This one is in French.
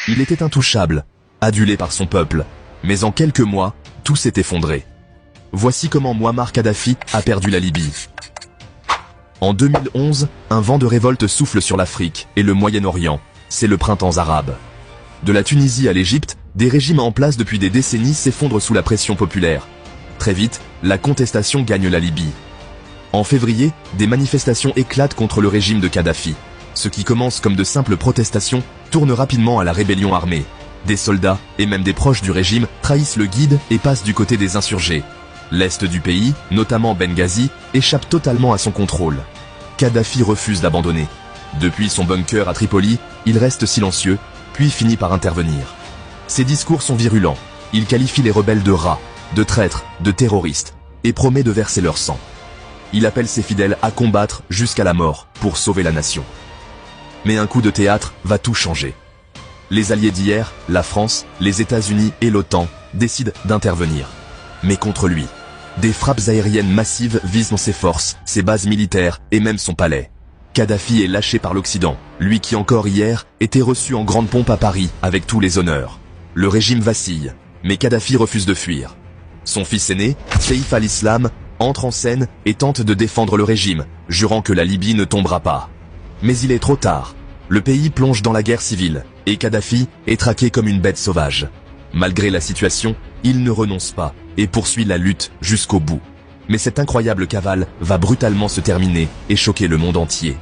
Il était intouchable, adulé par son peuple, mais en quelques mois, tout s'est effondré. Voici comment Mouammar Kadhafi a perdu la Libye. En 2011, un vent de révolte souffle sur l'Afrique et le Moyen-Orient, c'est le printemps arabe. De la Tunisie à l'Égypte, des régimes en place depuis des décennies s'effondrent sous la pression populaire. Très vite, la contestation gagne la Libye. En février, des manifestations éclatent contre le régime de Kadhafi. Ce qui commence comme de simples protestations tourne rapidement à la rébellion armée. Des soldats, et même des proches du régime, trahissent le guide et passent du côté des insurgés. L'est du pays, notamment Benghazi, échappe totalement à son contrôle. Kadhafi refuse d'abandonner. Depuis son bunker à Tripoli, il reste silencieux, puis finit par intervenir. Ses discours sont virulents. Il qualifie les rebelles de rats, de traîtres, de terroristes, et promet de verser leur sang. Il appelle ses fidèles à combattre jusqu'à la mort pour sauver la nation. Mais un coup de théâtre va tout changer. Les alliés d'hier, la France, les États-Unis et l'OTAN, décident d'intervenir. Mais contre lui. Des frappes aériennes massives visent ses forces, ses bases militaires et même son palais. Kadhafi est lâché par l'Occident, lui qui encore hier était reçu en grande pompe à Paris avec tous les honneurs. Le régime vacille, mais Kadhafi refuse de fuir. Son fils aîné, Saïf al-Islam, entre en scène et tente de défendre le régime, jurant que la Libye ne tombera pas. Mais il est trop tard. Le pays plonge dans la guerre civile, et Kadhafi est traqué comme une bête sauvage. Malgré la situation, il ne renonce pas, et poursuit la lutte jusqu'au bout. Mais cette incroyable cavale va brutalement se terminer et choquer le monde entier.